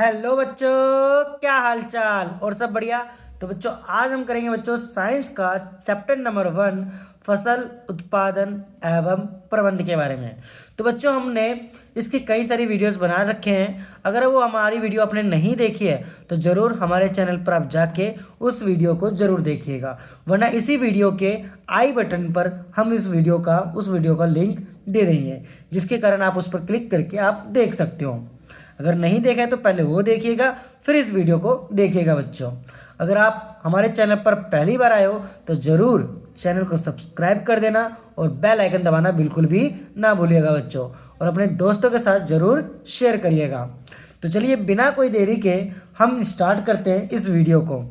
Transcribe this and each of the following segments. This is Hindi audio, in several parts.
हेलो बच्चों, क्या हाल चाल और सब बढ़िया। तो बच्चों आज हम करेंगे बच्चों साइंस का चैप्टर नंबर 1 फसल उत्पादन एवं प्रबंध के बारे में। तो बच्चों हमने इसकी कई सारी वीडियोस बना रखे हैं। अगर वो हमारी वीडियो आपने नहीं देखी है तो ज़रूर हमारे चैनल पर आप जाके उस वीडियो को ज़रूर देखिएगा, वरना इसी वीडियो के आई बटन पर हम उस वीडियो का लिंक दे देंगे, जिसके कारण आप उस पर क्लिक करके आप देख सकते हो। अगर नहीं देखा है तो पहले वो देखिएगा, फिर इस वीडियो को देखिएगा बच्चों। अगर आप हमारे चैनल पर पहली बार आए हो तो ज़रूर चैनल को सब्सक्राइब कर देना और बेल आइकन दबाना बिल्कुल भी ना भूलिएगा बच्चों, और अपने दोस्तों के साथ ज़रूर शेयर करिएगा। तो चलिए बिना कोई देरी के हम स्टार्ट करते हैं इस वीडियो को।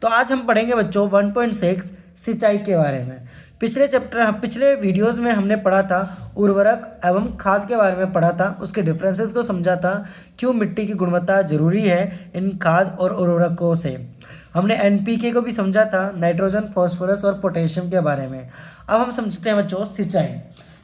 तो आज हम पढ़ेंगे बच्चों 1.6 सिंचाई के बारे में। पिछले वीडियोस में हमने पढ़ा था उर्वरक एवं खाद के बारे में पढ़ा था, उसके डिफरेंसेस को समझा था, क्यों मिट्टी की गुणवत्ता जरूरी है इन खाद और उर्वरकों से। हमने एनपीके को भी समझा था, नाइट्रोजन फॉस्फोरस और पोटेशियम के बारे में। अब हम समझते हैं बच्चों सिंचाई।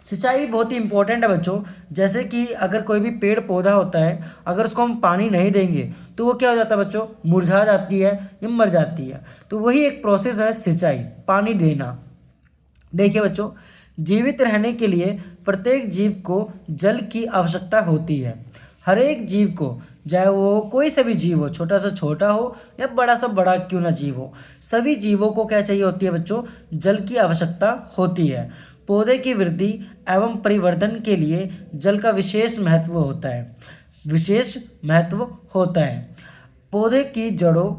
सिंचाई बहुत ही इंपॉर्टेंट है बच्चों। जैसे कि अगर कोई भी पेड़ पौधा होता है, अगर उसको हम पानी नहीं देंगे तो वो क्या हो जाता है बच्चों, मुरझा जाती है या मर जाती है। तो वही एक प्रोसेस है सिंचाई, पानी देना। देखिए बच्चों, जीवित रहने के लिए प्रत्येक जीव को जल की आवश्यकता होती है। हर एक जीव को, चाहे वो कोई सा भी जीव हो, छोटा सा छोटा हो या बड़ा सा बड़ा क्यों ना जीव हो, सभी जीवों को क्या चाहिए होती है बच्चों, जल की आवश्यकता होती है। पौधे की वृद्धि एवं परिवर्धन के लिए जल का विशेष महत्व होता है। पौधे की जड़ों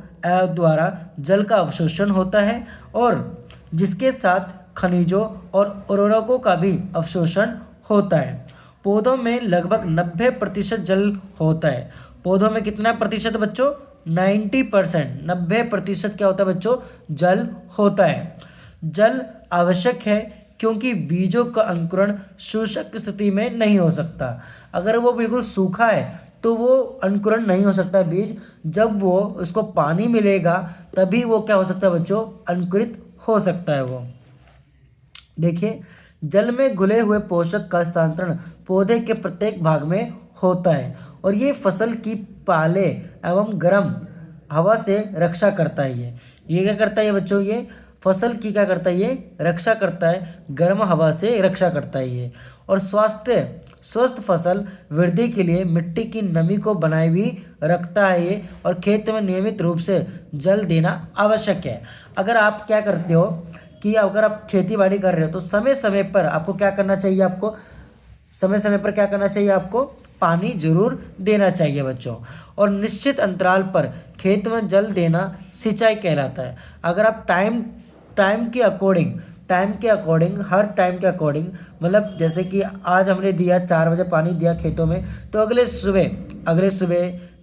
द्वारा जल का अवशोषण होता है और जिसके साथ खनिजों और उर्वरकों का भी अवशोषण होता है। पौधों में लगभग 90% जल होता है। पौधों में कितना प्रतिशत बच्चों, 90%, 90% क्या होता है बच्चों, जल होता है। जल आवश्यक है क्योंकि बीजों का अंकुरण शुष्क स्थिति में नहीं हो सकता। अगर वो बिल्कुल सूखा है तो वो अंकुरण नहीं हो सकता बीज। जब वो उसको पानी मिलेगा तभी वो क्या हो सकता है बच्चों, अंकुरित हो सकता है वो। देखिए, जल में घुले हुए पोषक का स्थानांतरण पौधे के प्रत्येक भाग में होता है और ये फसल की पाले एवं गर्म हवा से रक्षा करता है। ये क्या करता है बच्चों, ये फसल की क्या करता है, ये रक्षा करता है, गर्म हवा से रक्षा करता है ये। और स्वस्थ फसल वृद्धि के लिए मिट्टी की नमी को बनाए भी रखता है ये, और खेत में नियमित रूप से जल देना आवश्यक है। अगर आप क्या करते हो कि अगर आप खेती बाड़ी कर रहे हो तो समय समय पर आपको क्या करना चाहिए, आपको पानी जरूर देना चाहिए बच्चों। और निश्चित अंतराल पर खेत में जल देना सिंचाई कहलाता है। अगर आप टाइम के अकॉर्डिंग हर टाइम के अकॉर्डिंग, मतलब जैसे कि आज हमने दिया 4 बजे पानी दिया खेतों में, तो अगले सुबह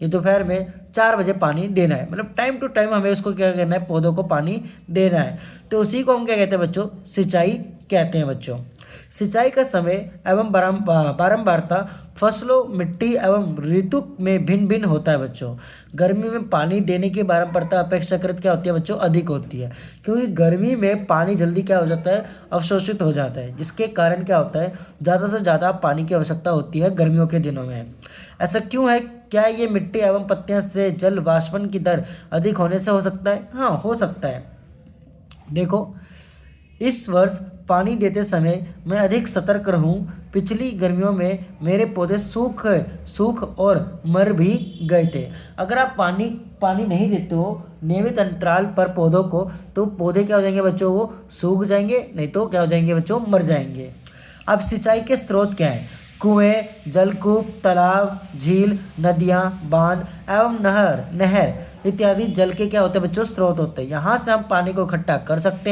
या दोपहर में 4 बजे पानी देना है। मतलब टाइम टू टाइम हमें उसको क्या करना है, पौधों को पानी देना है। तो उसी को हम क्या कहते हैं बच्चों, सिंचाई कहते हैं बच्चों। सिंचाई का समय एवं बारंबारता फसलों, मिट्टी एवं ऋतु में भिन्न भिन्न होता है बच्चों। गर्मी में पानी देने की बारंबारता अपेक्षाकृत क्या होती है बच्चों, अधिक होती है, क्योंकि गर्मी में पानी जल्दी क्या हो जाता है, अवशोषित हो जाता है, जिसके कारण क्या होता है, ज़्यादा से ज़्यादा पानी की आवश्यकता होती है गर्मियों के दिनों में। ऐसा क्यों है, क्या ये मिट्टी एवं पत्तियां से जल वाष्पन की दर अधिक होने से हो सकता है? हाँ, हो सकता है। देखो, इस वर्ष पानी देते समय मैं अधिक सतर्क रहूं। पिछली गर्मियों में मेरे पौधे सूख और मर भी गए थे। अगर आप पानी नहीं देते हो नियमित अंतराल पर पौधों को, तो पौधे क्या हो जाएंगे बच्चों, वो सूख जाएंगे, नहीं तो क्या हो जाएंगे बच्चों, मर जाएंगे। अब सिंचाई के स्रोत क्या है? कुएं, जलकूप, तालाब, झील, नदियाँ, बांध एवं नहर इत्यादि जल के क्या होते हैं बच्चों, स्रोत होते हैं। यहाँ से हम पानी को इकट्ठा कर सकते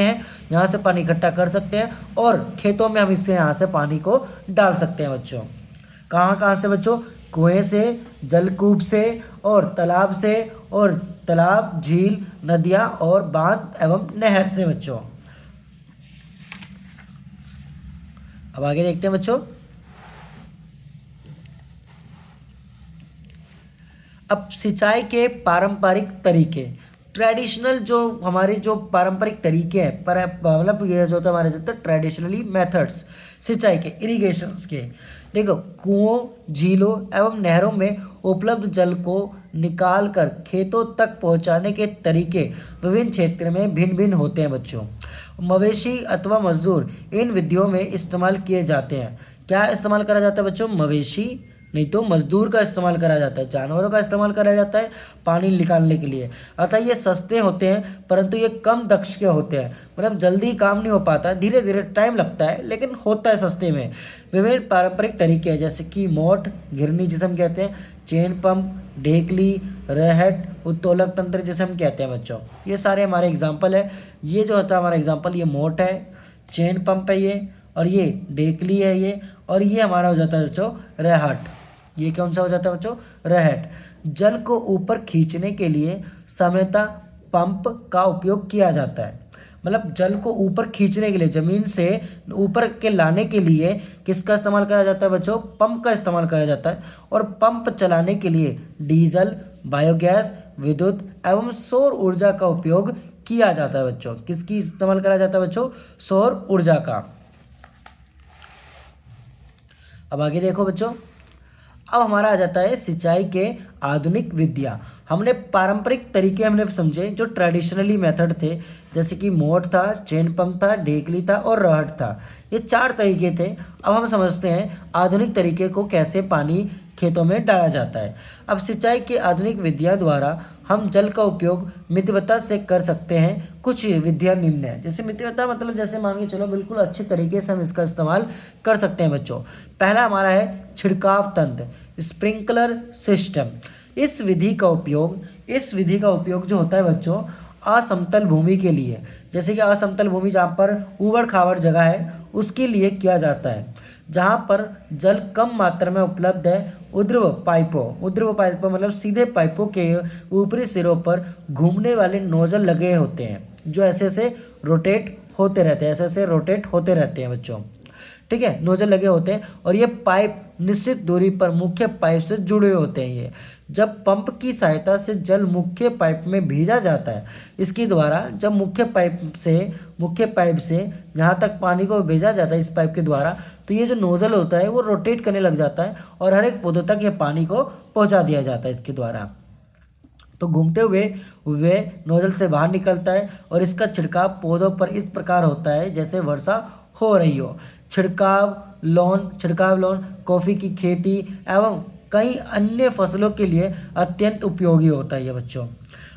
हैं, और खेतों में हम यहाँ से पानी को डाल सकते हैं बच्चों। कहाँ से बच्चों? कुएं से, जलकूप से और तालाब, झील, नदियाँ और बांध एवं नहर से बच्चों। अब आगे देखते हैं बच्चों। अब सिंचाई के पारंपरिक तरीके। ट्रेडिशनल जो हमारे जो पारंपरिक तरीके हैं पर मतलब ये जो होता है हमारे जो ट्रेडिशनली मेथड्स सिंचाई के इरिगेशंस के, देखो कुओं झीलों एवं नहरों में उपलब्ध जल को निकाल कर खेतों तक पहुंचाने के तरीके विभिन्न क्षेत्र में भिन्न भिन्न होते हैं बच्चों। मवेशी अथवा मजदूर इन विधियों में इस्तेमाल किए जाते हैं। क्या इस्तेमाल करा जाता है बच्चों? मवेशी नहीं तो मजदूर का इस्तेमाल करा जाता है, जानवरों का इस्तेमाल करा जाता है पानी निकालने के लिए। अतः ये सस्ते होते हैं परंतु ये कम दक्ष के होते हैं, मतलब जल्दी काम नहीं हो पाता, धीरे धीरे टाइम लगता है लेकिन होता है सस्ते में। विभिन्न पारंपरिक तरीके हैं जैसे कि मोट, घिरनी जिसे हम कहते हैं, चेन पंप, ढेकली, रहट, उत्तोलक तंत्र जिसे हम कहते हैं बच्चों। ये सारे हमारे एग्जाम्पल है। ये जो होता है हमारा एग्जाम्पल, ये मोट है, चेन पंप है ये, और ये ढेकली है ये, और ये हमारा हो जाता है बच्चों रहट। ये कौन सा हो जाता है बच्चों? रहट। जल को ऊपर खींचने के लिए सामान्यतः पंप का उपयोग किया जाता है। मतलब जल को ऊपर खींचने के लिए, जमीन से ऊपर के लाने के लिए किसका इस्तेमाल करा जाता है बच्चों? पंप का इस्तेमाल करा जाता है। और पंप चलाने के लिए डीजल, बायोगैस, विद्युत एवं सौर ऊर्जा का उपयोग किया जाता है बच्चों। किसकी इस्तेमाल करा जाता है बच्चों? सौर ऊर्जा का। अब आगे देखो बच्चों, अब हमारा आ जाता है सिंचाई के आधुनिक विधियाँ। हमने पारंपरिक तरीके हमने समझे जो ट्रेडिशनली मेथड थे, जैसे कि मोट था, चेन पंप था, ढेकली था और रहट था। ये 4 तरीके थे। अब हम समझते हैं आधुनिक तरीके को कैसे पानी खेतों में डाला जाता है। अब सिंचाई की आधुनिक विधियाँ द्वारा हम जल का उपयोग मितव्यता से कर सकते हैं। कुछ विधियाँ निम्न है। जैसे मितव्यता मतलब जैसे मान के चलो बिल्कुल अच्छे तरीके से हम इसका इस्तेमाल कर सकते हैं बच्चों। पहला हमारा है छिड़काव तंत्र, स्प्रिंकलर सिस्टम। इस विधि का उपयोग जो होता है बच्चों असमतल भूमि के लिए, जैसे कि असमतल भूमि जहाँ पर ऊबड़ खाबड़ जगह है उसके लिए किया जाता है। जहाँ पर जल कम मात्रा में उपलब्ध है, ऊर्ध्व पाइपों मतलब सीधे पाइपों के ऊपरी सिरों पर घूमने वाले नोजल लगे होते हैं जो ऐसे रोटेट होते रहते हैं बच्चों। ठीक है, नोजल लगे होते हैं और ये पाइप निश्चित दूरी पर मुख्य पाइप से जुड़े हुए होते हैं। ये जब पंप की सहायता से जल मुख्य पाइप में भेजा जाता है, इसके द्वारा जब मुख्य पाइप से यहाँ तक पानी को भेजा जाता है इस पाइप के द्वारा, तो ये जो नोजल होता है वो रोटेट करने लग जाता है और हर एक पौधों तक ये पानी को पहुँचा दिया जाता है इसके द्वारा। तो घूमते हुए नोजल से बाहर निकलता है और इसका छिड़काव पौधों पर इस प्रकार होता है जैसे वर्षा हो रही हो। छिड़काव लॉन कॉफ़ी की खेती एवं कई अन्य फसलों के लिए अत्यंत उपयोगी होता है ये बच्चों।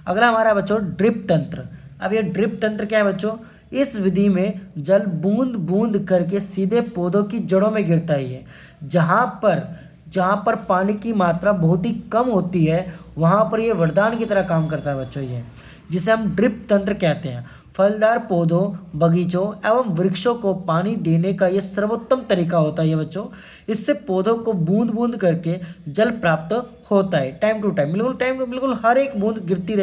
अगला हमारा बच्चों ड्रिप तंत्र। अब ये ड्रिप तंत्र क्या है बच्चों? इस विधि में जल बूंद बूंद करके सीधे पौधों की जड़ों में गिरता है। ये जहाँ पर पानी की मात्रा बहुत ही कम होती है वहाँ पर ये वरदान की तरह काम करता है बच्चों, ये जिसे हम ड्रिप तंत्र कहते हैं। फलदार पौधों, बगीचों एवं वृक्षों को पानी देने का ये सर्वोत्तम तरीका होता है ये बच्चों। इससे पौधों को बूंद बूंद करके जल प्राप्त होता है टाइम टू टाइम, बिल्कुल हर एक बूंद गिरती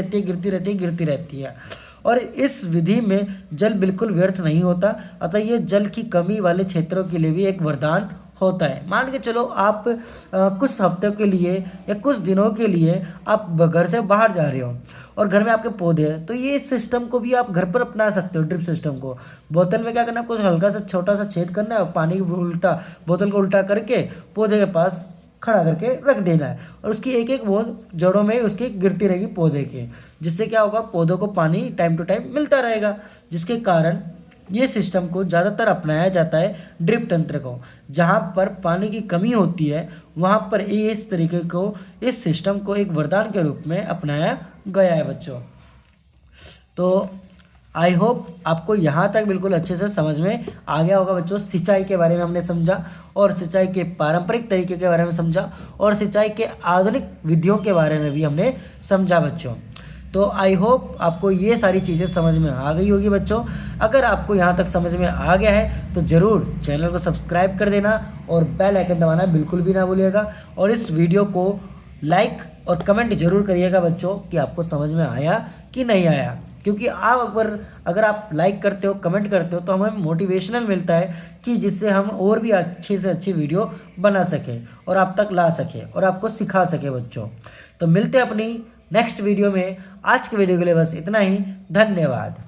रहती है। और इस विधि में जल बिल्कुल व्यर्थ नहीं होता, अतः ये जल की कमी वाले क्षेत्रों के लिए भी एक वरदान होता है। मान के चलो आप कुछ हफ्तों के लिए या कुछ दिनों के लिए आप घर से बाहर जा रहे हो और घर में आपके पौधे हैं, तो ये इस सिस्टम को भी आप घर पर अपना सकते हो। ड्रिप सिस्टम को बोतल में क्या करना है, कुछ हल्का सा छोटा सा छेद करना है और पानी बोतल को उल्टा करके पौधे के पास खड़ा करके रख देना है और उसकी एक एक बूंद जड़ों में उसकी गिरती रहेगी पौधे के, जिससे क्या होगा, पौधों को पानी टाइम टू टाइम मिलता रहेगा, जिसके कारण ये सिस्टम को ज़्यादातर अपनाया जाता है ड्रिप तंत्र को। जहाँ पर पानी की कमी होती है वहाँ पर इस तरीके को, इस सिस्टम को एक वरदान के रूप में अपनाया गया है बच्चों। तो आई होप आपको यहाँ तक बिल्कुल अच्छे से समझ में आ गया होगा बच्चों। सिंचाई के बारे में हमने समझा और सिंचाई के पारंपरिक तरीके के बारे में समझा और सिंचाई के आधुनिक विधियों के बारे में भी हमने समझा बच्चों। तो आई होप आपको ये सारी चीज़ें समझ में आ गई होगी बच्चों। अगर आपको यहाँ तक समझ में आ गया है तो ज़रूर चैनल को सब्सक्राइब कर देना और बेल आइकन दबाना बिल्कुल भी ना भूलिएगा और इस वीडियो को लाइक और कमेंट जरूर करिएगा बच्चों कि आपको समझ में आया कि नहीं आया, क्योंकि आप अगर आप लाइक करते हो, कमेंट करते हो तो हमें मोटिवेशनल मिलता है कि जिससे हम और भी अच्छे से अच्छी वीडियो बना सकें और आप तक ला सकें और आपको सिखा सकें बच्चों। तो मिलते हैं अपनी नेक्स्ट वीडियो में। आज के वीडियो के लिए बस इतना ही, धन्यवाद।